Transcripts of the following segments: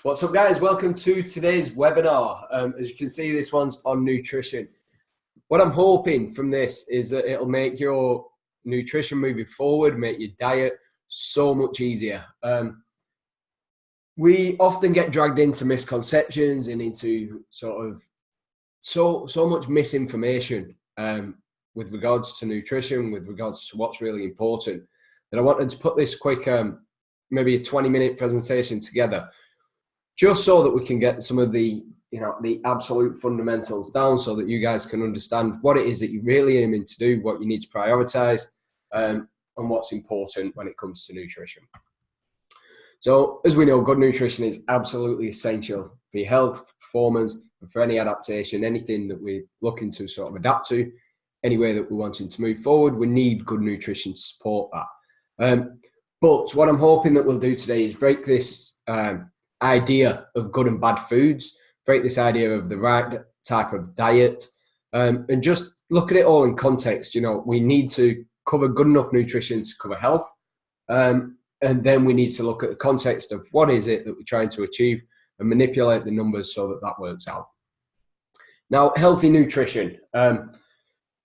What's up, guys? Welcome to today's webinar. As you can see, this one's on nutrition. What I'm hoping from this is that it'll make your nutrition moving forward, make your diet so much easier. We often get dragged into misconceptions and into sort of so much misinformation with regards to nutrition, with regards to what's really important, that I wanted to put this quick, maybe a 20-minute presentation together, just so that we can get some of the absolute fundamentals down, so that you guys can understand what it is that you're really aiming to do, what you need to prioritize, and what's important when it comes to nutrition. So, as we know, good nutrition is absolutely essential for your health, performance, and for any adaptation, anything that we're looking to sort of adapt to, any way that we're wanting to move forward. We need good nutrition to support that. But what I'm hoping that we'll do today is break this idea of good and bad foods, break this idea of the right type of diet, and just look at it all in context. We need to cover good enough nutrition to cover health, and then we need to look at the context of what is it that we're trying to achieve and manipulate the numbers so that that works out. Now, healthy nutrition.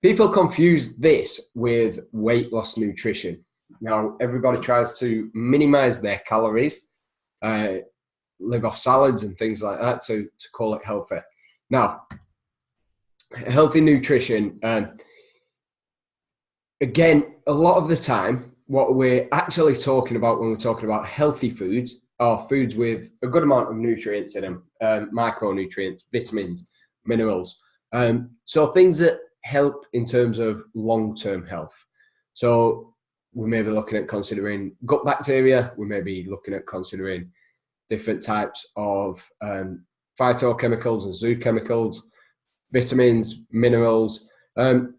People confuse this with weight loss nutrition. Now, everybody tries to minimize their calories, live off salads and things like that to call it healthy. Now, healthy nutrition, again, a lot of the time, what we're actually talking about when we're talking about healthy foods are foods with a good amount of nutrients in them, micronutrients, vitamins, minerals. So things that help in terms of long-term health. So we may be looking at considering gut bacteria. We may be looking at considering different types of phytochemicals and zoochemicals, vitamins, minerals,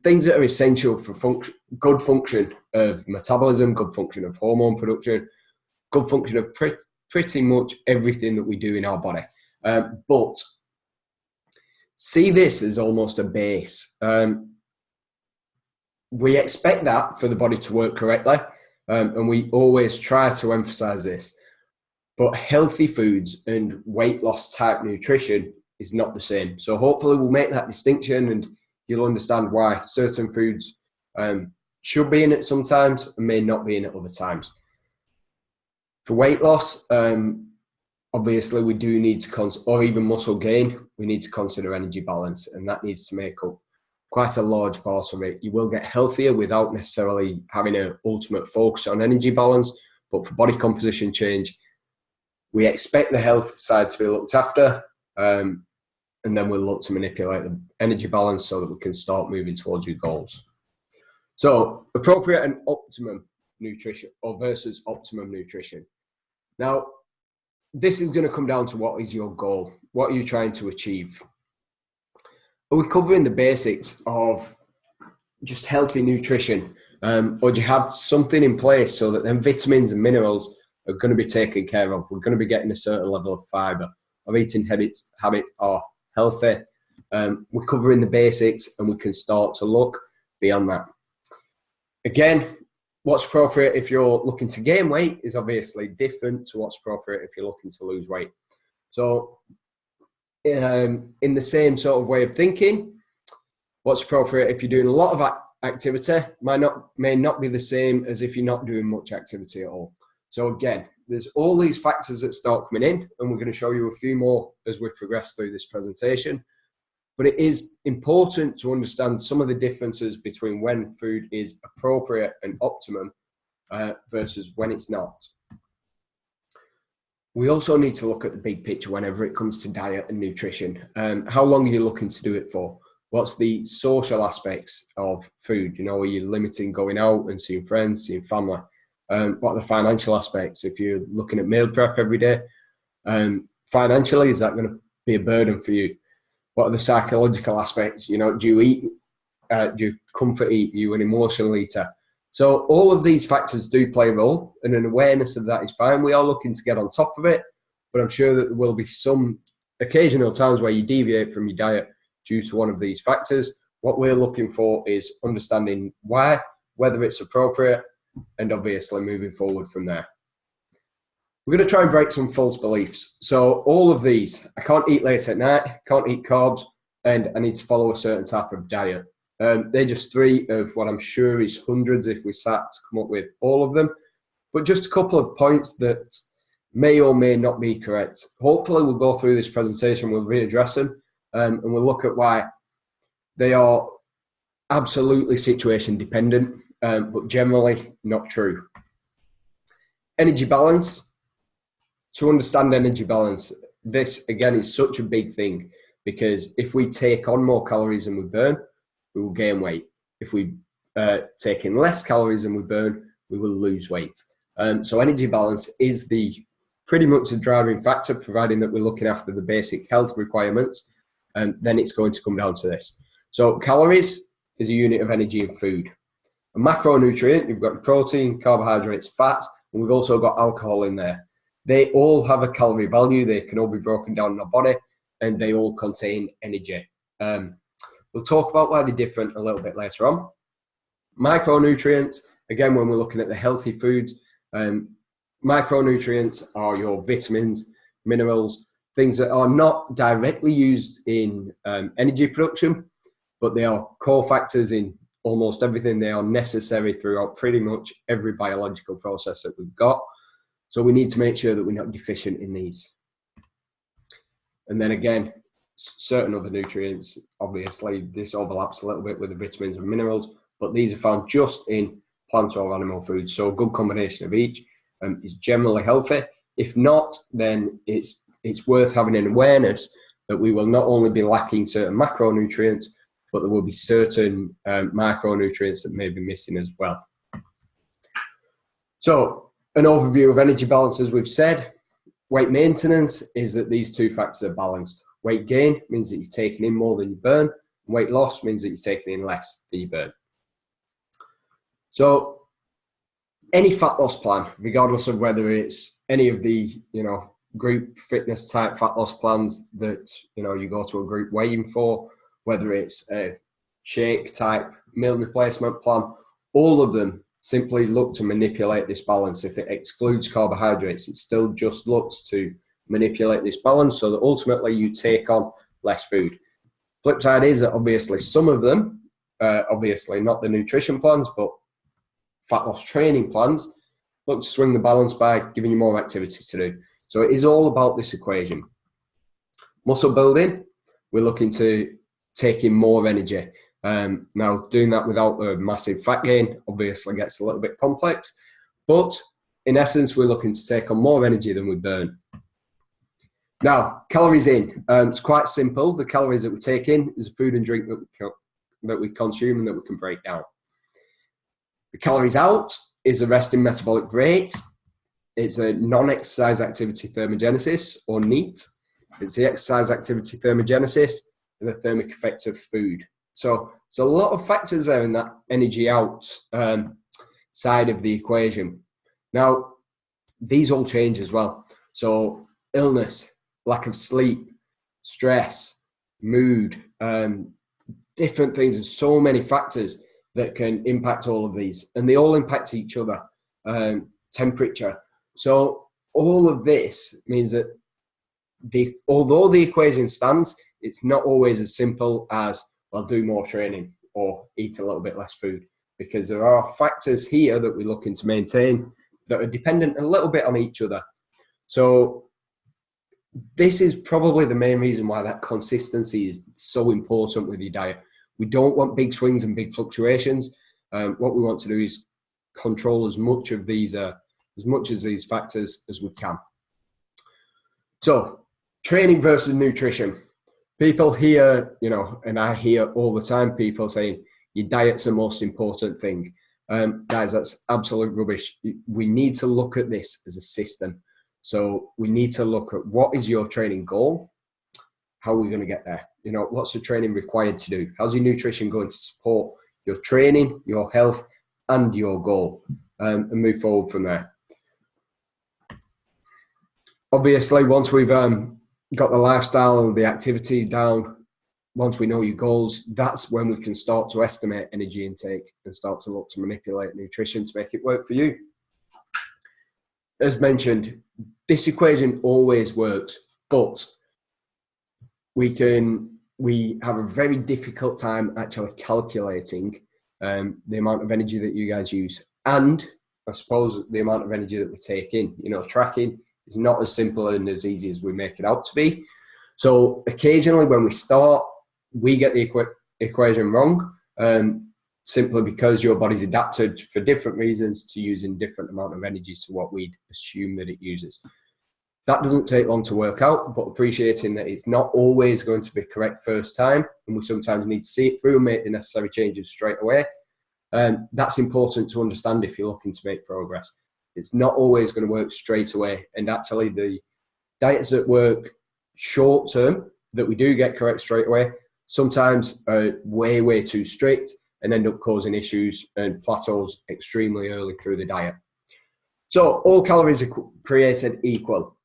things that are essential for good function of metabolism, good function of hormone production, good function of pretty much everything that we do in our body. But see this as almost a base. We expect that for the body to work correctly, and we always try to emphasize this. But healthy foods and weight loss type nutrition is not the same. So hopefully we'll make that distinction and you'll understand why certain foods should be in it sometimes and may not be in it other times. For weight loss, obviously we do need to or even muscle gain, we need to consider energy balance, and that needs to make up quite a large part of it. You will get healthier without necessarily having an ultimate focus on energy balance, but for body composition change, we expect the health side to be looked after, and then we'll look to manipulate the energy balance so that we can start moving towards your goals. So, appropriate and optimum nutrition versus optimum nutrition. Now, this is going to come down to what is your goal? What are you trying to achieve? Are we covering the basics of just healthy nutrition? Or do you have something in place so that then vitamins and minerals are going to be taken care of? We're going to be getting a certain level of fiber. Our eating habits are healthy. We're covering the basics and we can start to look beyond that. Again, what's appropriate if you're looking to gain weight is obviously different to what's appropriate if you're looking to lose weight. So in the same sort of way of thinking, what's appropriate if you're doing a lot of activity may not be the same as if you're not doing much activity at all. So again, there's all these factors that start coming in, and we're going to show you a few more as we progress through this presentation. But it is important to understand some of the differences between when food is appropriate and optimum versus when it's not. We also need to look at the big picture whenever it comes to diet and nutrition. How long are you looking to do it for? What's the social aspects of food? Are you limiting going out and seeing friends, seeing family? What are the financial aspects? If you're looking at meal prep every day, financially, is that going to be a burden for you? What are the psychological aspects? Do you eat? Do you comfort eat? Are you an emotional eater? So all of these factors do play a role, and an awareness of that is fine. We are looking to get on top of it, but I'm sure that there will be some occasional times where you deviate from your diet due to one of these factors. What we're looking for is understanding why, whether it's appropriate, and obviously moving forward from there. We're going to try and break some false beliefs. So all of these, I can't eat late at night, can't eat carbs, and I need to follow a certain type of diet. They're just three of what I'm sure is hundreds if we sat to come up with all of them. But just a couple of points that may or may not be correct. Hopefully we'll go through this presentation, we'll readdress them, and we'll look at why they are absolutely situation dependent, but generally not true. Energy balance. To understand energy balance, this again is such a big thing, because if we take on more calories than we burn, we will gain weight. If we take in less calories than we burn, we will lose weight. So energy balance is pretty much the driving factor, providing that we're looking after the basic health requirements, and then it's going to come down to this. So calories is a unit of energy in food. A macronutrient, you've got protein, carbohydrates, fats, and we've also got alcohol in there. They all have a calorie value. They can all be broken down in our body, and they all contain energy. We'll talk about why they're different a little bit later on. Micronutrients, again, when we're looking at the healthy foods, micronutrients are your vitamins, minerals, things that are not directly used in energy production, but they are core factors in almost everything. They are necessary throughout pretty much every biological process that we've got. So we need to make sure that we're not deficient in these. And then again, certain other nutrients, obviously this overlaps a little bit with the vitamins and minerals, but these are found just in plant or animal foods. So a good combination of each is generally healthy. If not, then it's worth having an awareness that we will not only be lacking certain macronutrients, but there will be certain micronutrients that may be missing as well. So an overview of energy balance, as we've said. Weight maintenance is that these two factors are balanced. Weight gain means that you're taking in more than you burn. Weight loss means that you're taking in less than you burn. So any fat loss plan, regardless of whether it's any of the group fitness type fat loss plans that you go to a group weighing for, whether it's a shake type meal replacement plan, all of them simply look to manipulate this balance. If it excludes carbohydrates, it still just looks to manipulate this balance so that ultimately you take on less food. Flip side is that obviously some of them, obviously not the nutrition plans, but fat loss training plans, look to swing the balance by giving you more activity to do. So it is all about this equation. Muscle building, we're looking to take in more energy. Now, doing that without a massive fat gain obviously gets a little bit complex, but in essence, we're looking to take on more energy than we burn. Now, calories in, it's quite simple. The calories that we take in is a food and drink that we consume and that we can break down. The calories out is a resting metabolic rate. It's a non-exercise activity thermogenesis, or NEAT. It's the exercise activity thermogenesis and the thermic effect of food. So a lot of factors there in that energy out side of the equation. Now, these all change as well. So illness, lack of sleep, stress, mood, different things. There's so many factors that can impact all of these, and they all impact each other. Temperature. So all of this means that although the equation stands, it's not always as simple as, well, do more training or eat a little bit less food, because there are factors here that we're looking to maintain that are dependent a little bit on each other. So this is probably the main reason why that consistency is so important with your diet. We don't want big swings and big fluctuations. What we want to do is control as much of these factors as we can. So training versus nutrition. People hear, and I hear all the time people saying, your diet's the most important thing. Guys, that's absolute rubbish. We need to look at this as a system. So we need to look at what is your training goal? How are we going to get there? What's the training required to do? How's your nutrition going to support your training, your health, and your goal? And move forward from there. Obviously, once we've got the lifestyle and the activity down, once we know your goals, that's when we can start to estimate energy intake and start to look to manipulate nutrition to make it work for you. As mentioned, this equation always works, but we have a very difficult time actually calculating the amount of energy that you guys use, and I suppose the amount of energy that we take in. You know, tracking is not as simple and as easy as we make it out to be. So occasionally when we start, we get the equation wrong, simply because your body's adapted for different reasons to using different amount of energy to what we'd assume that it uses. That doesn't take long to work out, but appreciating that it's not always going to be correct first time, and we sometimes need to see it through and make the necessary changes straight away. That's important to understand if you're looking to make progress. It's not always going to work straight away, and actually the diets that work short term, that we do get correct straight away, sometimes are way too strict and end up causing issues and plateaus extremely early through the diet. So all calories are created equal.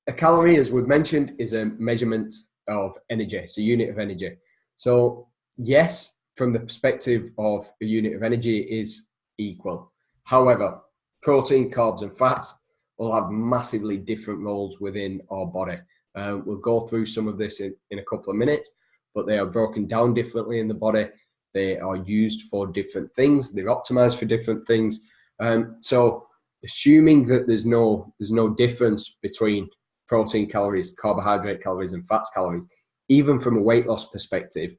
A calorie, as we've mentioned, is a measurement of energy. It's a unit of energy. So yes, from the perspective of a unit of energy, it is equal. However, protein, carbs and fats will have massively different roles within our body. We'll go through some of this in a couple of minutes, but they are broken down differently in the body. They are used for different things. They're optimized for different things. So assuming that there's no difference between protein calories, carbohydrate calories and fats calories, even from a weight loss perspective,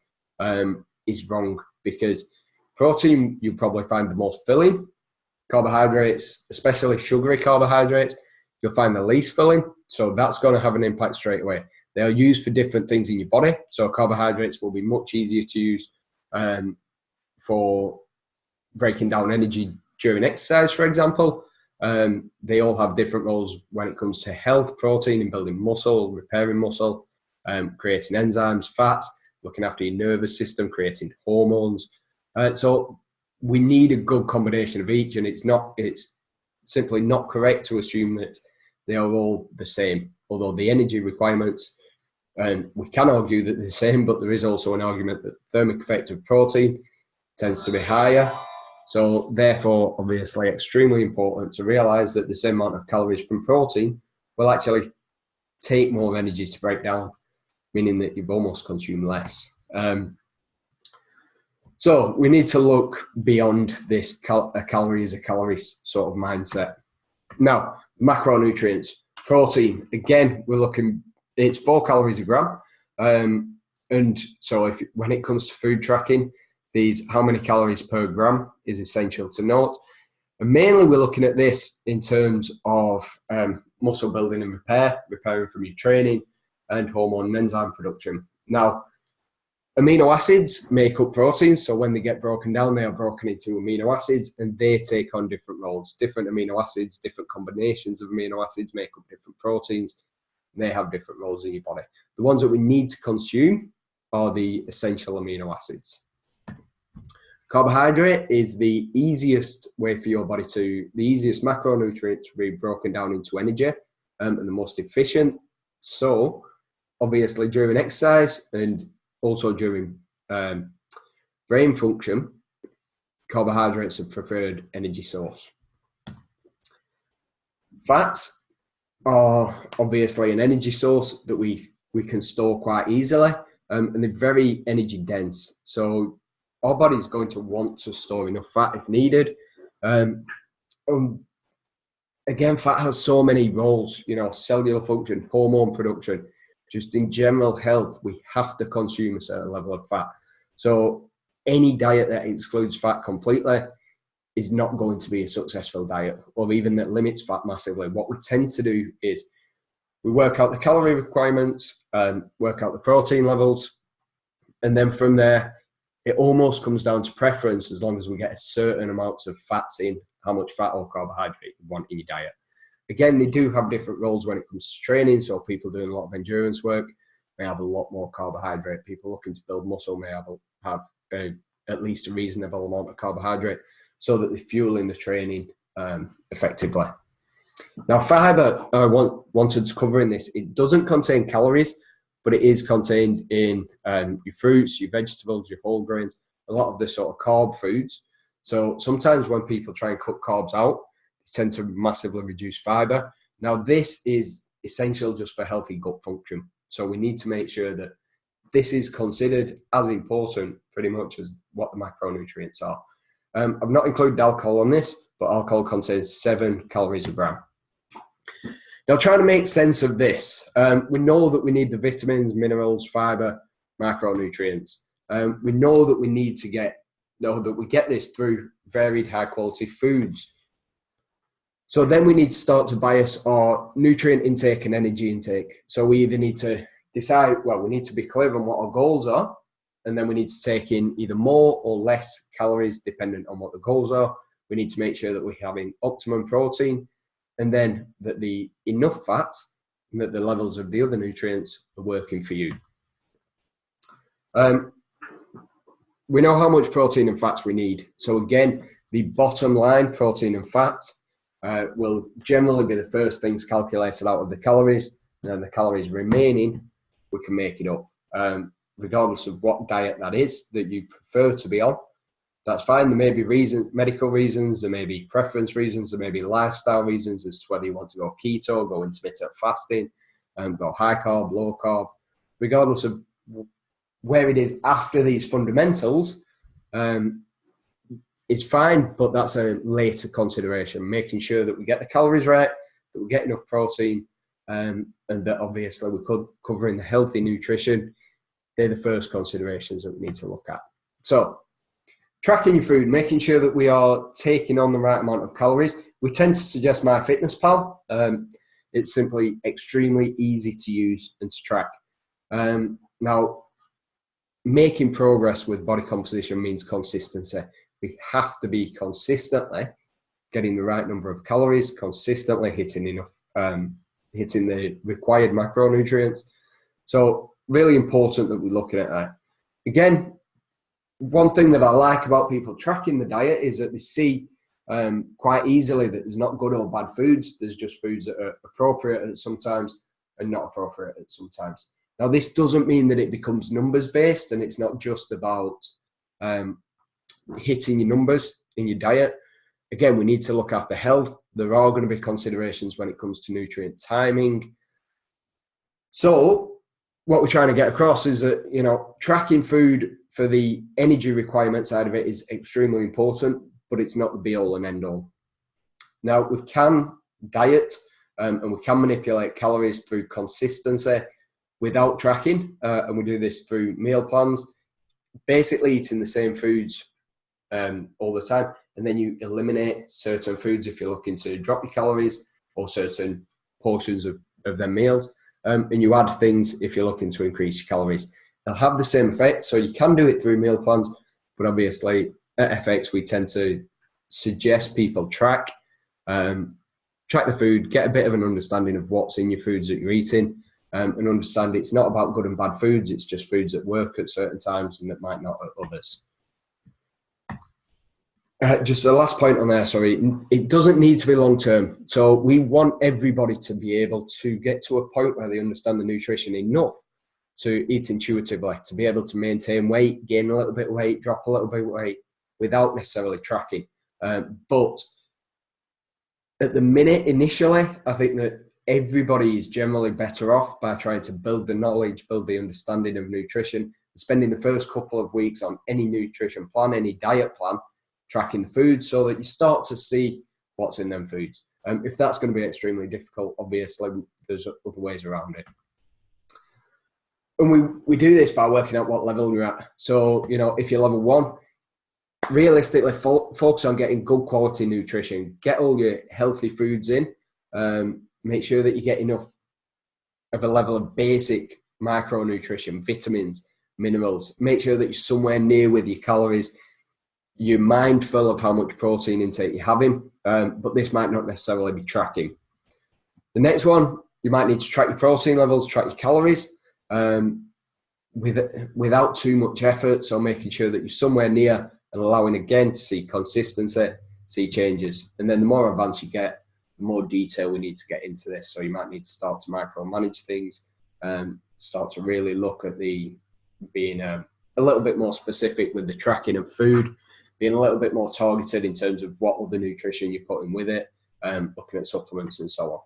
is wrong, because protein you'll probably find the most filling. Carbohydrates, especially sugary carbohydrates, you'll find the least filling. So that's going to have an impact straight away. They are used for different things in your body. So carbohydrates will be much easier to use for breaking down energy during exercise, for example. They all have different roles when it comes to health. Protein in building muscle, repairing muscle, creating enzymes. Fats, looking after your nervous system, creating hormones. So we need a good combination of each, and it's simply not correct to assume that they are all the same. Although the energy requirements, we can argue that they're the same, but there is also an argument that the thermic effect of protein tends to be higher. So therefore, obviously, extremely important to realize that the same amount of calories from protein will actually take more energy to break down, meaning that you've almost consumed less. So we need to look beyond this a calorie is a calorie sort of mindset. Now, macronutrients, protein, again, we're looking, it's 4 calories a gram. And so when it comes to food tracking, how many calories per gram is essential to note. And mainly we're looking at this in terms of muscle building and repairing from your training, and hormone and enzyme production. Now, amino acids make up proteins, so when they get broken down, they are broken into amino acids, and they take on different roles. Different amino acids, different combinations of amino acids make up different proteins. They have different roles in your body. The ones that we need to consume are the essential amino acids. Carbohydrate is the easiest way for your body the easiest macronutrient to be broken down into energy, and the most efficient. So obviously during exercise and also during brain function, carbohydrates are preferred energy source. Fats are obviously an energy source that we can store quite easily, and they're very energy dense. So our body is going to want to store enough fat if needed. Again, fat has so many roles, cellular function, hormone production, just in general health, we have to consume a certain level of fat. So any diet that excludes fat completely is not going to be a successful diet, or even that limits fat massively. What we tend to do is we work out the calorie requirements, work out the protein levels, and then from there, it almost comes down to preference, as long as we get a certain amounts of fats in, how much fat or carbohydrate you want in your diet. Again, they do have different roles when it comes to training. So people doing a lot of endurance work may have a lot more carbohydrate. People looking to build muscle may have at least a reasonable amount of carbohydrate, so that they're fueling the training effectively. Now, fiber, I wanted to cover in this. It doesn't contain calories, but it is contained in your fruits, your vegetables, your whole grains, a lot of the sort of carb foods. So sometimes when people try and cut carbs out, they tend to massively reduce fiber. Now, this is essential just for healthy gut function. So we need to make sure that this is considered as important pretty much as what the macronutrients are. I've not included alcohol on this, but alcohol contains 7 calories a gram. Now, trying to make sense of this, we know that we need the vitamins, minerals, fiber, macronutrients. We know that we need to get this through varied, high-quality foods. So then we need to start to bias our nutrient intake and energy intake. So we either need to decide, well, we need to be clear on what our goals are, and then we need to take in either more or less calories dependent on what the goals are. We need to make sure that we're having optimum protein, and then that the enough fats and that the levels of the other nutrients are working for you. We know how much protein and fats we need. So again, the bottom line, protein and fats, will generally be the first things calculated out of the calories, and the calories remaining, we can make it up. Regardless of what diet that is that you prefer to be on, that's fine. There may be medical reasons, there may be preference reasons, there may be lifestyle reasons as to whether you want to go keto, go intermittent fasting, go high carb, low carb. Regardless of where it is after these fundamentals, is fine, but that's a later consideration, making sure that we get the calories right, that we get enough protein, and that obviously we're covering the healthy nutrition. They're the first considerations that we need to look at. So, tracking your food, making sure that we are taking on the right amount of calories. We tend to suggest MyFitnessPal. It's simply extremely easy to use and to track. Now, making progress with body composition means consistency. We have to be consistently getting the right number of calories, consistently hitting the required macronutrients. So really important that we're looking at that. Again, one thing that I like about people tracking the diet is that they see quite easily that there's not good or bad foods. There's just foods that are appropriate at some times and not appropriate at some times. Now, this doesn't mean that it becomes numbers based, and it's not just about hitting your numbers in your diet. Again, we need to look after health. There are going to be considerations when it comes to nutrient timing. So what we're trying to get across is that, tracking food for the energy requirement side of it is extremely important, but it's not the be all and end all. Now, we can diet and we can manipulate calories through consistency without tracking, and we do this through meal plans, basically eating the same foods all the time, and then you eliminate certain foods if you're looking to drop your calories or certain portions of their meals, and you add things if you're looking to increase your calories. They'll have the same effect, so you can do it through meal plans, but obviously at FX we tend to suggest people track the food, get a bit of an understanding of what's in your foods that you're eating, and understand it's not about good and bad foods, it's just foods that work at certain times and that might not at others. Just the last point on there, sorry, it doesn't need to be long-term. So we want everybody to be able to get to a point where they understand the nutrition enough to eat intuitively, to be able to maintain weight, gain a little bit of weight, drop a little bit of weight without necessarily tracking. But at the minute, initially, I think that everybody is generally better off by trying to build the knowledge, build the understanding of nutrition, spending the first couple of weeks on any nutrition plan, any diet plan, tracking the food so that you start to see what's in them foods. If that's going to be extremely difficult, obviously there's other ways around it. And we do this by working out what level you're at. So, if you're level 1, realistically focus on getting good quality nutrition, get all your healthy foods in, make sure that you get enough of a level of basic micronutrition, vitamins, minerals, make sure that you're somewhere near with your calories. You're mindful of how much protein intake you're having, but this might not necessarily be tracking. The next one, you might need to track your protein levels, track your calories, without too much effort. So making sure that you're somewhere near and allowing again to see consistency, see changes. And then the more advanced you get, the more detail we need to get into this. So you might need to start to micromanage things, start to really look at being a little bit more specific with the tracking of food, being a little bit more targeted in terms of what other nutrition you're putting with it, looking at supplements and so on.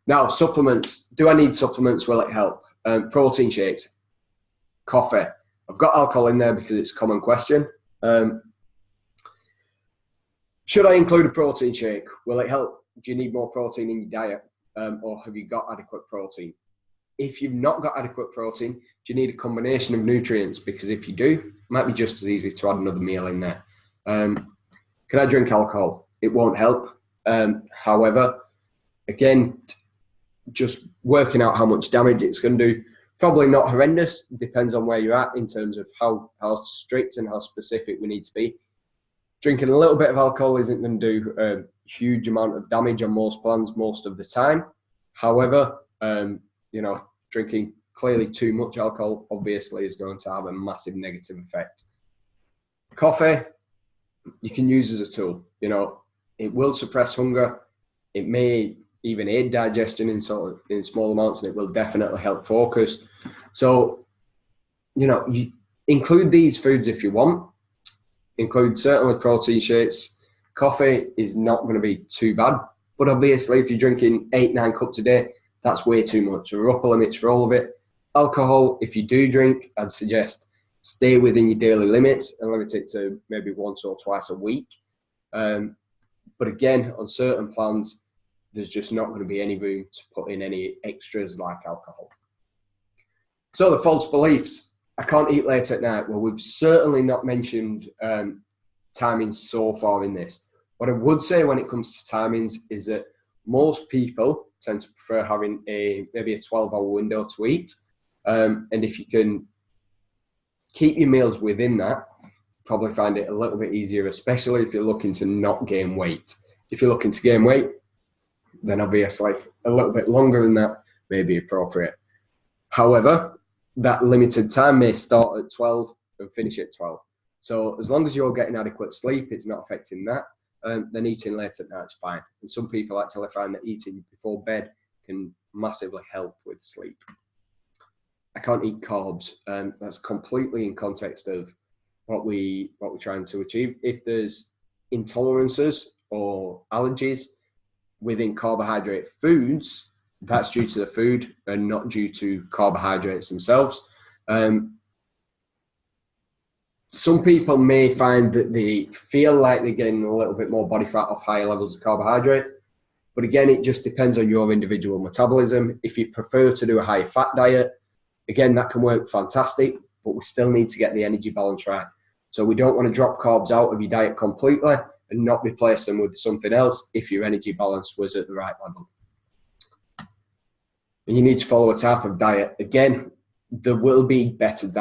Now, supplements. Do I need supplements? Will it help? Protein shakes, coffee. I've got alcohol in there because it's a common question. Should I include a protein shake? Will it help? Do you need more protein in your diet? Or have you got adequate protein? If you've not got adequate protein, do you need a combination of nutrients? Because if you do, it might be just as easy to add another meal in there. Can I drink alcohol? It won't help. However, again, just working out how much damage it's going to do, probably not horrendous. Depends on where you're at in terms of how strict and how specific we need to be. Drinking a little bit of alcohol isn't going to do a huge amount of damage on most plants most of the time. However, drinking clearly too much alcohol obviously is going to have a massive negative effect. Coffee, you can use as a tool. It will suppress hunger. It may even aid digestion in small amounts, and it will definitely help focus. So, you include these foods if you want. Include certainly protein shakes. Coffee is not going to be too bad, but obviously if you're drinking 8-9 cups a day, that's way too much. There are upper limits for all of it. Alcohol, if you do drink, I'd suggest stay within your daily limits and limit it to maybe once or twice a week. But again, on certain plans, there's just not going to be any room to put in any extras like alcohol. So the false beliefs. I can't eat late at night. Well, we've certainly not mentioned timings so far in this. What I would say when it comes to timings is that most people tend to prefer having maybe a 12-hour window to eat. And if you can keep your meals within that, probably find it a little bit easier, especially if you're looking to not gain weight. If you're looking to gain weight, then obviously a little bit longer than that may be appropriate. However, that limited time may start at 12 and finish at 12. So as long as you're getting adequate sleep, it's not affecting that. Then eating late at night is fine. And some people actually find that eating before bed can massively help with sleep. I can't eat carbs. That's completely in context of what we're trying to achieve. If there's intolerances or allergies within carbohydrate foods, that's due to the food and not due to carbohydrates themselves. Some people may find that they feel like they're getting a little bit more body fat off higher levels of carbohydrate. But again, it just depends on your individual metabolism. If you prefer to do a high fat diet, again, that can work fantastic, but we still need to get the energy balance right. So we don't want to drop carbs out of your diet completely and not replace them with something else if your energy balance was at the right level. And you need to follow a type of diet. Again, there will be better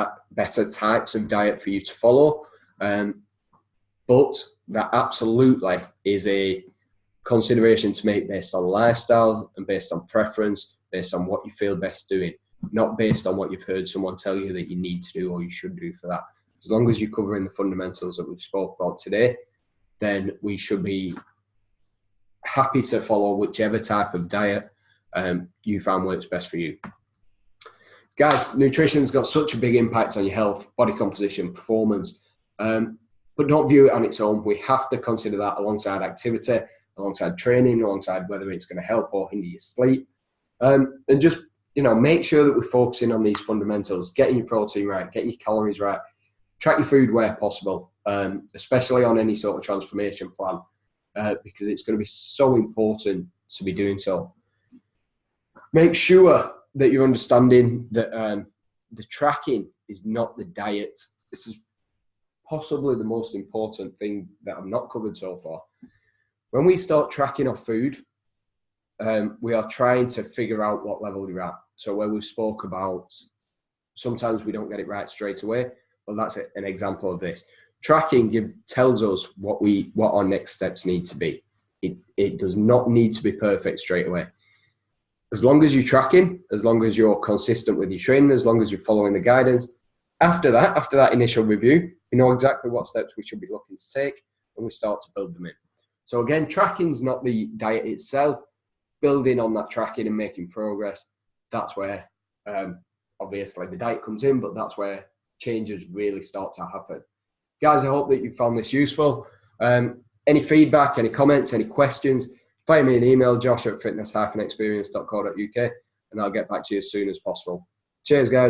types of diet for you to follow, but that absolutely is a consideration to make based on lifestyle and based on preference, based on what you feel best doing, not based on what you've heard someone tell you that you need to do or you should do for that. As long as you're covering the fundamentals that we've spoke about today, then we should be happy to follow whichever type of diet you found works best for you. Guys, nutrition's got such a big impact on your health, body composition, performance, but don't view it on its own. We have to consider that alongside activity, alongside training, alongside whether it's going to help or hinder your sleep. And just, make sure that we're focusing on these fundamentals, getting your protein right, getting your calories right, track your food where possible, especially on any sort of transformation plan, because it's going to be so important to be doing so. Make sure that you're understanding that the tracking is not the diet. This is possibly the most important thing that I've not covered so far. When we start tracking our food, we are trying to figure out what level you're at. So where we spoke about, sometimes we don't get it right straight away. Well, that's an example of this. Tracking tells us what our next steps need to be. It does not need to be perfect straight away. As long as you're tracking, as long as you're consistent with your training, as long as you're following the guidance, after that initial review, we know exactly what steps we should be looking to take, and we start to build them in. So again, tracking's not the diet itself. Building on that tracking and making progress, that's where obviously the diet comes in, but that's where changes really start to happen. Guys, I hope that you found this useful. Any feedback, any comments, any questions, fire me an email, josh@fitness-experience.co.uk, and I'll get back to you as soon as possible. Cheers, guys.